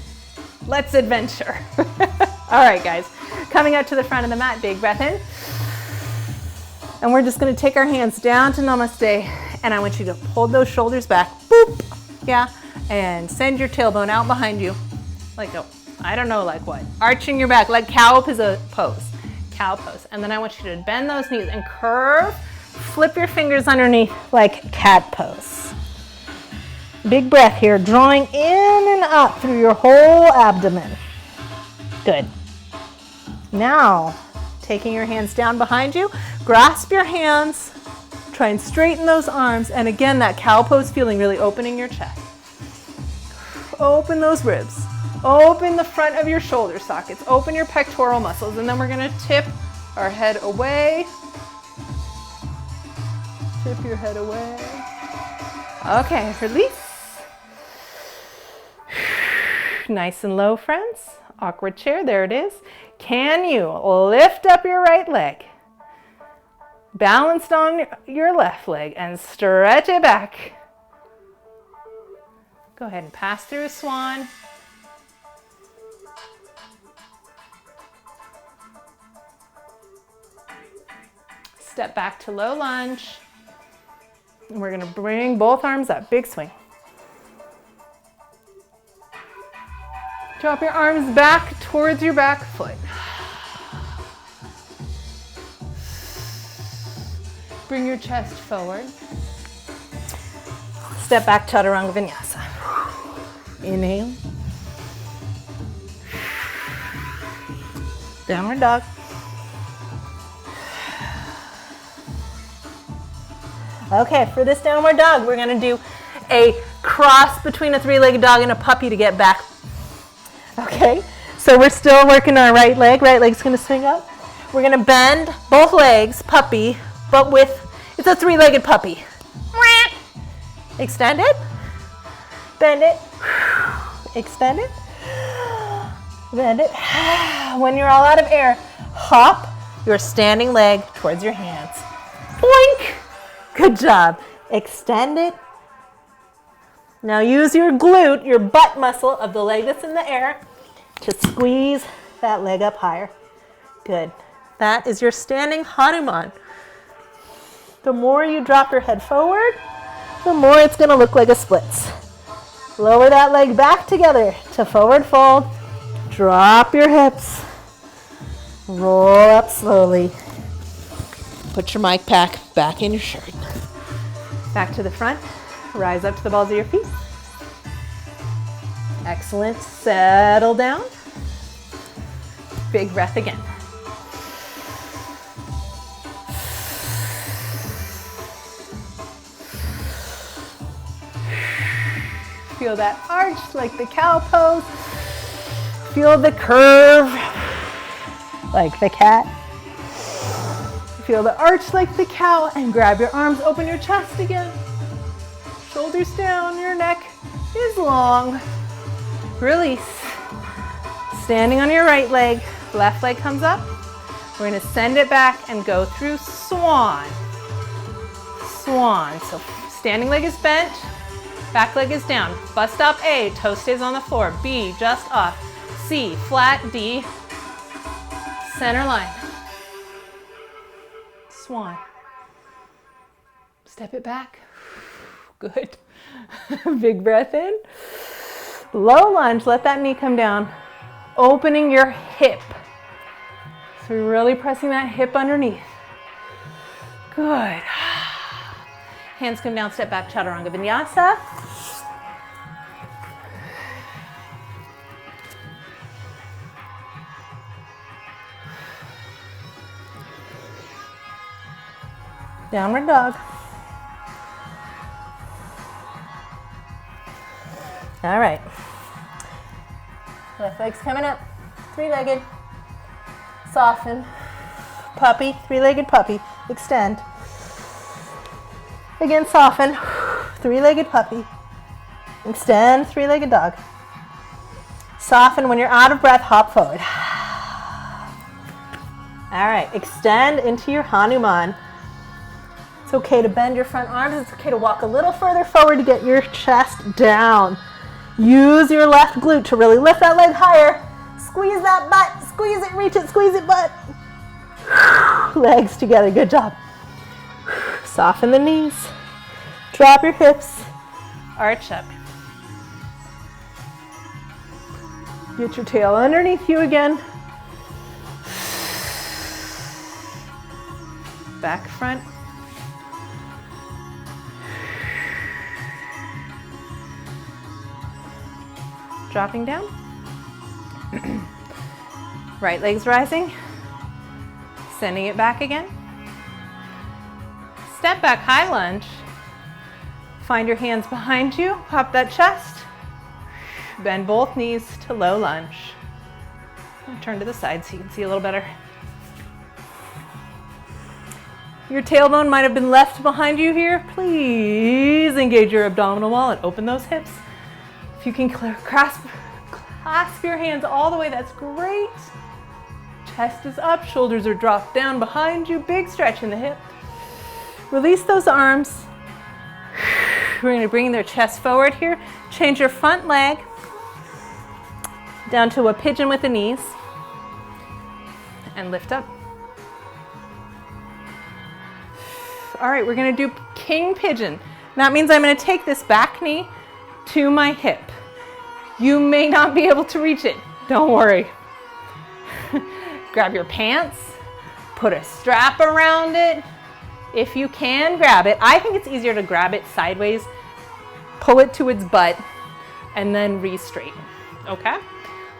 Let's adventure. All right, guys, coming up to the front of the mat, big breath in. And we're just gonna take our hands down to Namaste, and I want you to hold those shoulders back, boop, yeah, and send your tailbone out behind you, like a, I don't know, like what? Arching your back, like cow pose, cow pose. And then I want you to bend those knees and curve, flip your fingers underneath like cat pose. Big breath here, drawing in and up through your whole abdomen. Good. Now, taking your hands down behind you, grasp your hands, try and straighten those arms, and again, that cow pose feeling, really opening your chest. Open those ribs. Open the front of your shoulder sockets. Open your pectoral muscles, and then we're gonna tip our head away. Tip your head away. Okay, release. Nice and low, friends. Awkward chair, there it is. Can you lift up your right leg? Balanced on your left leg and stretch it back. Go ahead and pass through a swan. Step back to low lunge. And we're gonna bring both arms up, big swing. Drop your arms back towards your back foot. Bring your chest forward. Step back, Chaturanga Vinyasa. Inhale. Downward dog. Okay, for this downward dog, we're gonna do a cross between a three-legged dog and a puppy to get back. Okay, so we're still working our right leg's gonna swing up. We're gonna bend both legs, puppy, but it's a three-legged puppy. Extend it, bend it, extend it, bend it. When you're all out of air, hop your standing leg towards your hands. Boink! Good job. Extend it. Now use your glute, your butt muscle of the leg that's in the air, to squeeze that leg up higher. Good. That is your standing Hanuman. The more you drop your head forward, the more it's going to look like a splits. Lower that leg back together to forward fold. Drop your hips. Roll up slowly. Put your mic pack back in your shirt. Back to the front. Rise up to the balls of your feet. Excellent. Settle down. Big breath again. Feel that arch like the cow pose. Feel the curve like the cat. Feel the arch like the cow, and grab your arms, open your chest again. Shoulders down, your neck is long. Release. Standing on your right leg, left leg comes up. We're gonna send it back and go through swan. Swan, so standing leg is bent, back leg is down. Bust stop A, toe stays on the floor. B, just off. C, flat. D, center line. Swan. Step it back. Good. Big breath in. Low lunge, let that knee come down. Opening your hip. So you're really pressing that hip underneath. Good. Hands come down, step back, Chaturanga Vinyasa. Downward dog. All right. Left leg's coming up. Three-legged. Soften. Puppy. Three-legged puppy. Extend. Again, soften. Three-legged puppy. Extend. Three-legged dog. Soften. When you're out of breath, hop forward. All right. Extend into your Hanuman. It's okay to bend your front arms. It's okay to walk a little further forward to get your chest down. Use your left glute to really lift that leg higher. Squeeze that butt. Squeeze it, reach it, squeeze it, butt. Legs together, good job. Soften the knees. Drop your hips. Arch up. Get your tail underneath you again. Back, front. Dropping down. Right leg's rising. Sending it back again. Step back, high lunge. Find your hands behind you. Pop that chest. Bend both knees to low lunge. Turn to the side so you can see a little better. Your tailbone might have been left behind you here. Please engage your abdominal wall and open those hips. If you can clasp your hands all the way, that's great. Chest is up, shoulders are dropped down behind you. Big stretch in the hip. Release those arms. We're going to bring their chest forward here. Change your front leg down to a pigeon with the knees. And lift up. All right, we're going to do king pigeon. That means I'm going to take this back knee to my hip. You may not be able to reach it. Don't worry. Grab your pants. Put a strap around it. If you can, grab it. I think it's easier to grab it sideways, pull it to its butt, and then re-straighten. Okay?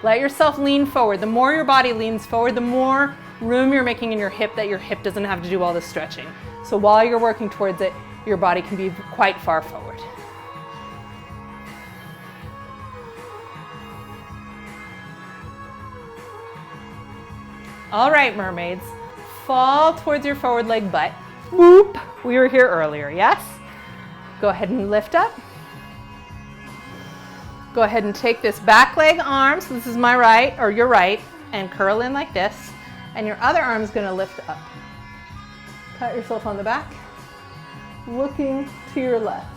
Let yourself lean forward. The more your body leans forward, the more room you're making in your hip that your hip doesn't have to do all the stretching. So while you're working towards it, your body can be quite far forward. All right, mermaids, fall towards your forward leg butt. Whoop, we were here earlier, yes? Go ahead and lift up. Go ahead and take this back leg arm, so this is my right, or your right, and curl in like this. And your other arm is gonna lift up. Pat yourself on the back, looking to your left.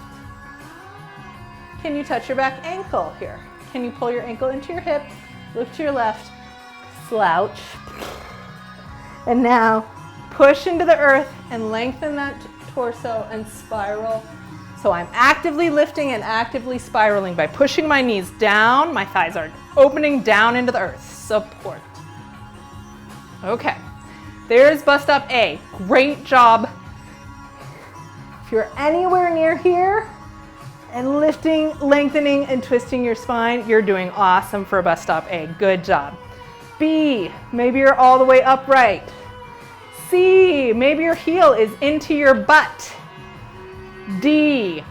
Can you touch your back ankle here? Can you pull your ankle into your hip, look to your left, slouch. And now push into the earth and lengthen that torso and spiral. So I'm actively lifting and actively spiraling by pushing my knees down. My thighs are opening down into the earth. Support. Okay, there's bust up A. Great job. If you're anywhere near here and lifting, lengthening, and twisting your spine, you're doing awesome for bust up A. Good job. B, maybe you're all the way upright. C, maybe your heel is into your butt. D,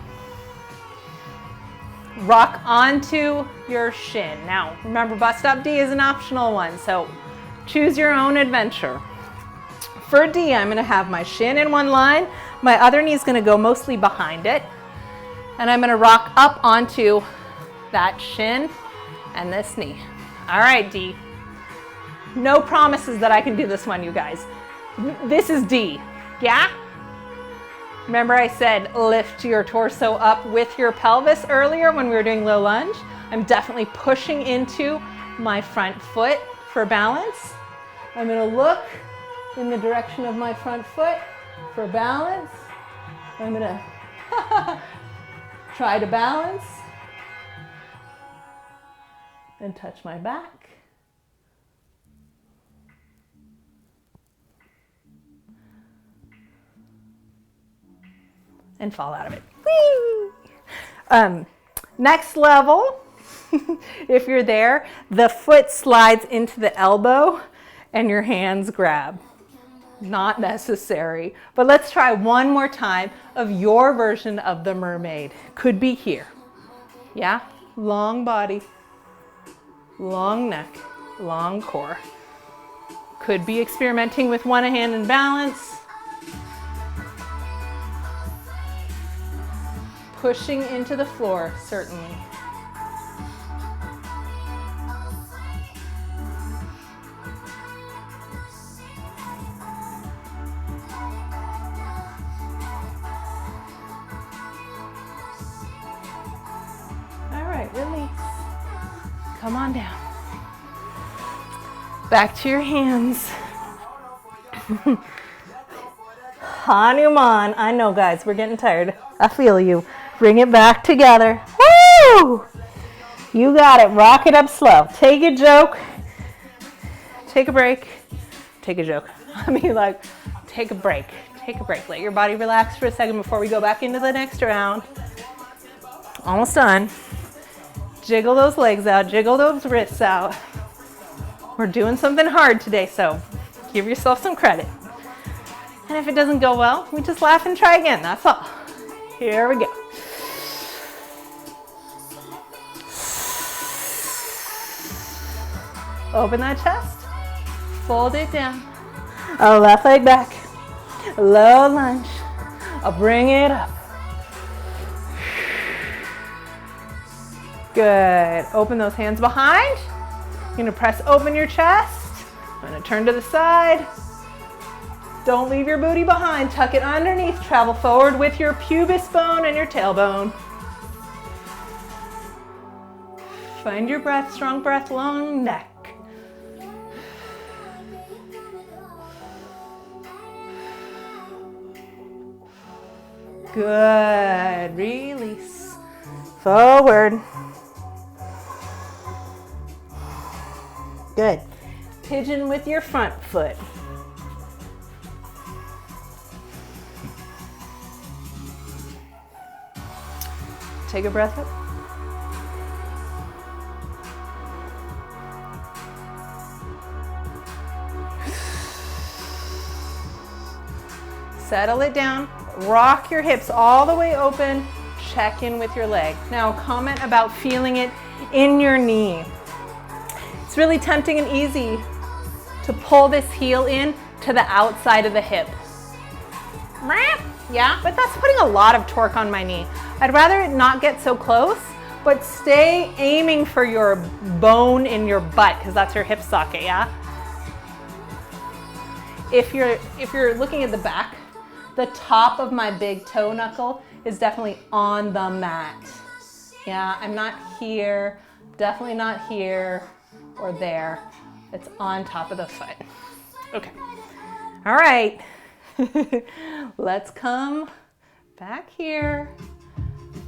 rock onto your shin. Now, remember, bust up D is an optional one, so choose your own adventure. For D, I'm going to have my shin in one line. My other knee is going to go mostly behind it. And I'm going to rock up onto that shin and this knee. All right, D. No promises that I can do this one, you guys. This is D, yeah? Remember I said lift your torso up with your pelvis earlier when we were doing low lunge? I'm definitely pushing into my front foot for balance. I'm gonna look in the direction of my front foot for balance. I'm gonna try to balance and touch my back. And fall out of it. Whee! Next level, if you're there, the foot slides into the elbow and your hands grab. Not necessary. But let's try one more time of your version of the mermaid. Could be here. Yeah? Long body, long neck, long core. Could be experimenting with one hand in balance. Pushing into the floor, certainly. Release. Come on down. Back to your hands. Hanuman. I know, guys, we're getting tired. I feel you. Bring it back together. Woo! You got it. Rock it up slow. Take a joke. Take a break. Take a joke. I mean, like, take a break. Take a break. Let your body relax for a second before we go back into the next round. Almost done. Jiggle those legs out, jiggle those wrists out. We're doing something hard today, so give yourself some credit. And if it doesn't go well, we just laugh and try again, that's all. Here we go. Open that chest, fold it down. Left leg back, low lunge. I'll bring it up. Good. Open those hands behind. You're going to press open your chest. I'm going to turn to the side. Don't leave your booty behind. Tuck it underneath. Travel forward with your pubis bone and your tailbone. Find your breath. Strong breath. Long neck. Good. Release. Forward. Good. Pigeon with your front foot. Take a breath up. Settle it down. Rock your hips all the way open. Check in with your leg. Now comment about feeling it in your knee. It's really tempting and easy to pull this heel in to the outside of the hip. Yeah, but that's putting a lot of torque on my knee. I'd rather it not get so close, but stay aiming for your bone in your butt, because that's your hip socket, yeah? If you're looking at the back, the top of my big toe knuckle is definitely on the mat. Yeah, I'm not here, definitely not here or there. It's on top of the foot. Okay. All right. Let's come back here.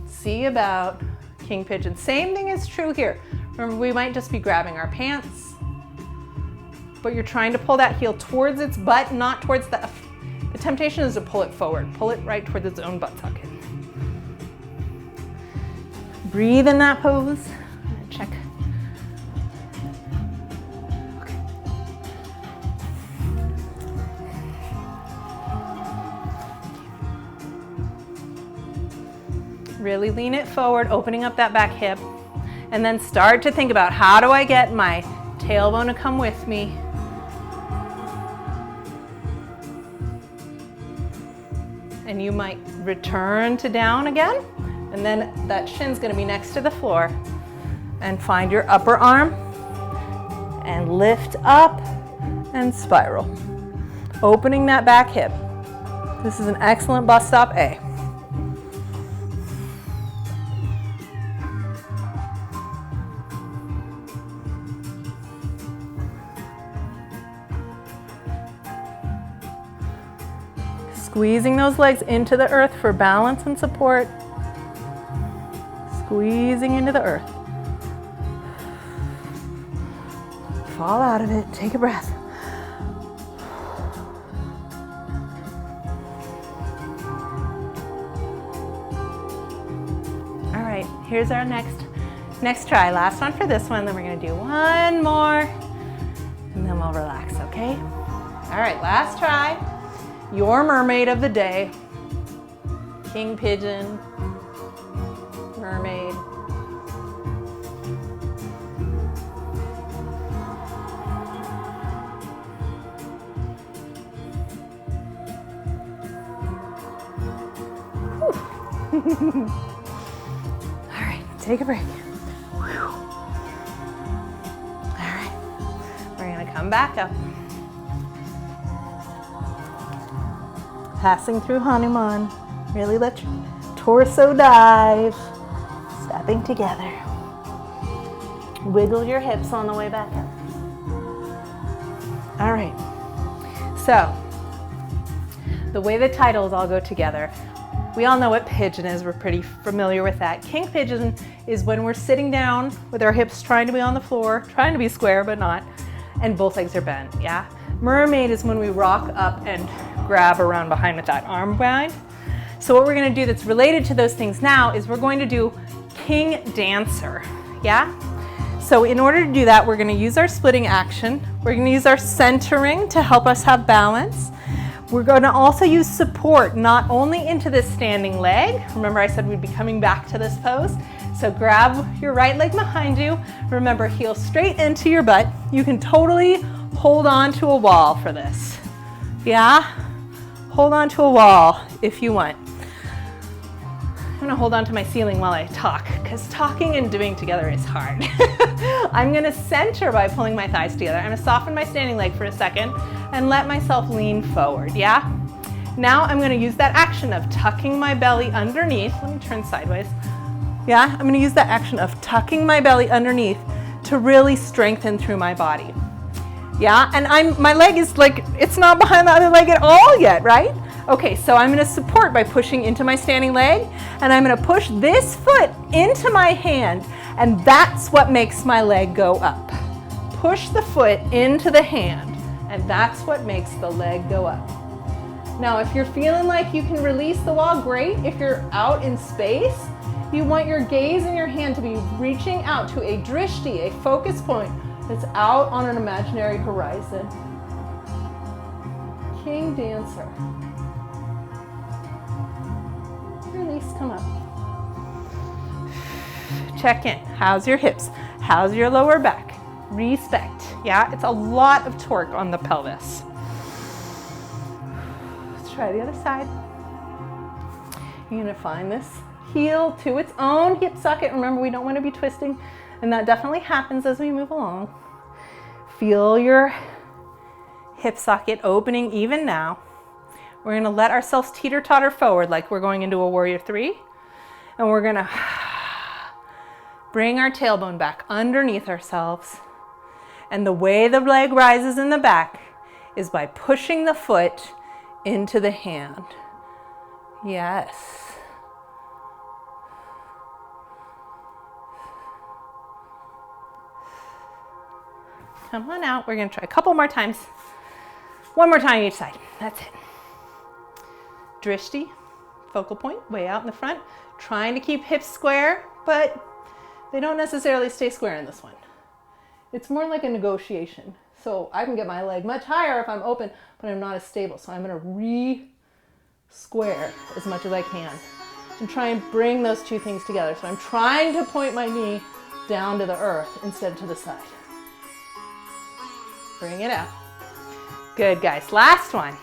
See about king pigeon. Same thing is true here. Remember, we might just be grabbing our pants, but you're trying to pull that heel towards its butt, not towards the temptation is to pull it forward. Pull it right towards its own butt socket. Breathe in that pose. Check. Really lean it forward, opening up that back hip, and then start to think about, how do I get my tailbone to come with me? And you might return to down again, and then that shin's gonna be next to the floor. And find your upper arm, and lift up and spiral. Opening that back hip. This is an excellent bus stop A. Squeezing those legs into the earth for balance and support. Squeezing into the earth. Fall out of it. Take a breath. All right, here's our next try. Last one for this one, then we're gonna do one more, and then we'll relax, okay? All All right, last try. Your mermaid of the day. King pigeon, mermaid. All right, take a break. Whew. All right, we're gonna come back up. Passing through Hanuman. Really let your torso dive. Stepping together. Wiggle your hips on the way back up. All right, so the way the titles all go together, we all know what pigeon is. We're pretty familiar with that. King pigeon is when we're sitting down with our hips trying to be on the floor, trying to be square but not, and both legs are bent, yeah? Mermaid is when we rock up and grab around behind with that arm bind. So what we're gonna do that's related to those things now is we're going to do king dancer, yeah? So in order to do that, we're gonna use our splitting action. We're gonna use our centering to help us have balance. We're going to also use support, not only into this standing leg. Remember I said we'd be coming back to this pose. So grab your right leg behind you. Remember, heel straight into your butt. You can totally hold on to a wall for this. Yeah? Hold on to a wall if you want. I'm gonna hold on to my ceiling while I talk, because talking and doing together is hard. I'm gonna center by pulling my thighs together. I'm gonna soften my standing leg for a second and let myself lean forward, yeah? Now I'm gonna use that action of tucking my belly underneath. Let me turn sideways. Yeah, I'm gonna use that action of tucking my belly underneath to really strengthen through my body. Yeah, and my leg is like, it's not behind the other leg at all yet, right? Okay, so I'm gonna support by pushing into my standing leg, and I'm gonna push this foot into my hand, and that's what makes my leg go up. Push the foot into the hand, and that's what makes the leg go up. Now, if you're feeling like you can release the wall, great. If you're out in space, you want your gaze and your hand to be reaching out to a drishti, a focus point that's out on an imaginary horizon. King dancer. Release, come up. Check in. How's your hips? How's your lower back? Respect. Yeah, it's a lot of torque on the pelvis. Let's try the other side. You're gonna find this heel to its own hip socket. Remember, we don't want to be twisting, and that definitely happens as we move along. Feel your hip socket opening even now. We're gonna let ourselves teeter-totter forward like we're going into a warrior three, and we're gonna bring our tailbone back underneath ourselves. And the way the leg rises in the back is by pushing the foot into the hand. Yes. Come on out. We're going to try a couple more times. One more time each side. That's it. Drishti, focal point, way out in the front. Trying to keep hips square, but they don't necessarily stay square in this one. It's more like a negotiation. So I can get my leg much higher if I'm open, but I'm not as stable. So I'm going to re-square as much as I can and try and bring those two things together. So I'm trying to point my knee down to the earth instead of to the side. Bring it out. Good, guys. Last one.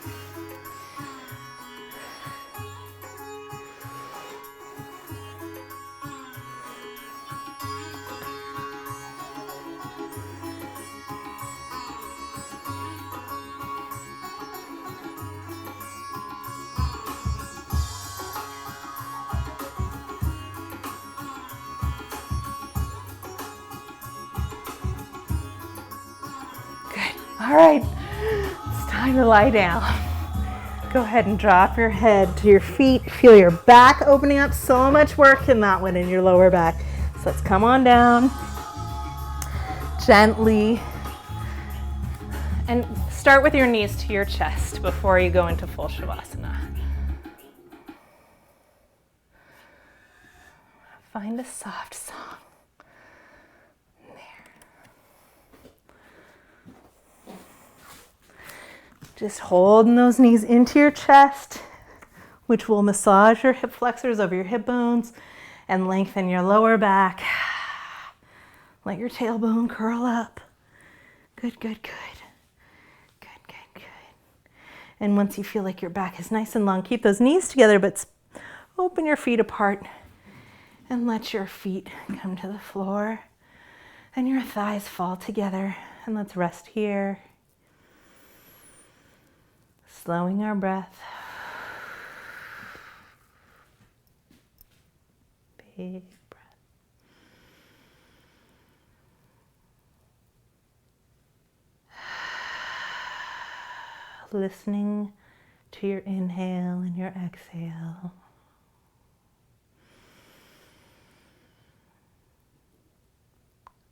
All right, it's time to lie down. Go ahead and drop your head to your feet. Feel your back opening up. So much work in that one in your lower back. So let's come on down gently. And start with your knees to your chest before you go into full shavasana. Find a soft song. Just holding those knees into your chest, which will massage your hip flexors over your hip bones and lengthen your lower back. Let your tailbone curl up. Good, good, good. Good, good, good. And once you feel like your back is nice and long, keep those knees together, but open your feet apart and let your feet come to the floor and your thighs fall together. And let's rest here. Slowing our breath. Big breath. Listening to your inhale and your exhale.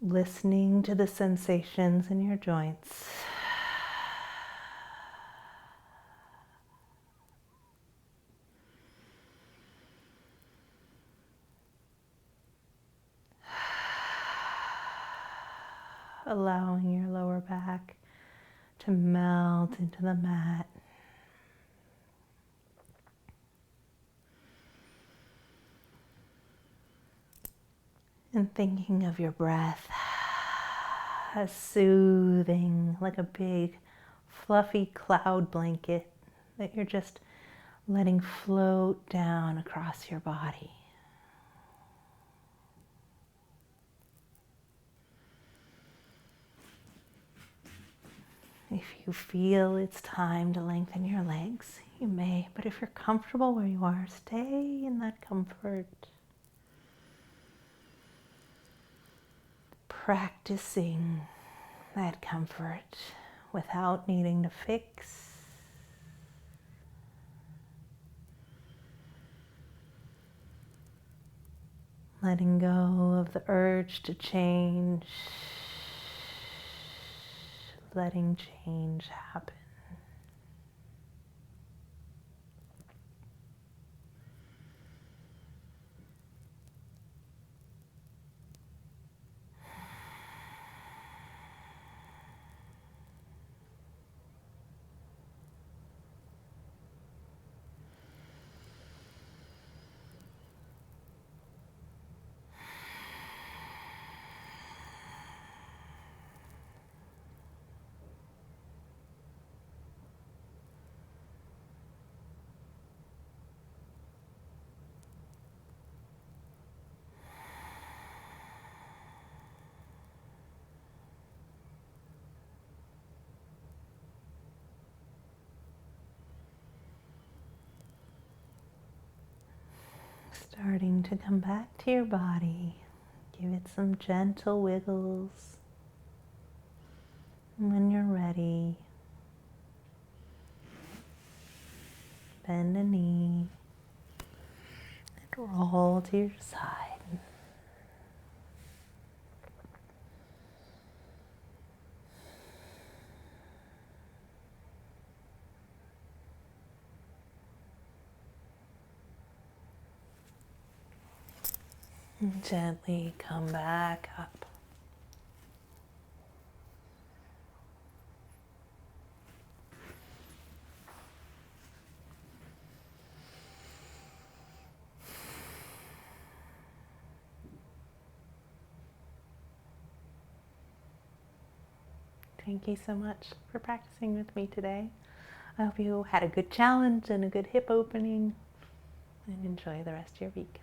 Listening to the sensations in your joints. Allowing your lower back to melt into the mat. And thinking of your breath as soothing, like a big fluffy cloud blanket that you're just letting float down across your body. If you feel it's time to lengthen your legs, you may, but if you're comfortable where you are, stay in that comfort. Practicing that comfort without needing to fix. Letting go of the urge to change. Letting change happen. Starting to come back to your body. Give it some gentle wiggles. And when you're ready, bend a knee and roll to your side. And gently come back up. Thank you so much for practicing with me today. I hope you had a good challenge and a good hip opening, and enjoy the rest of your week.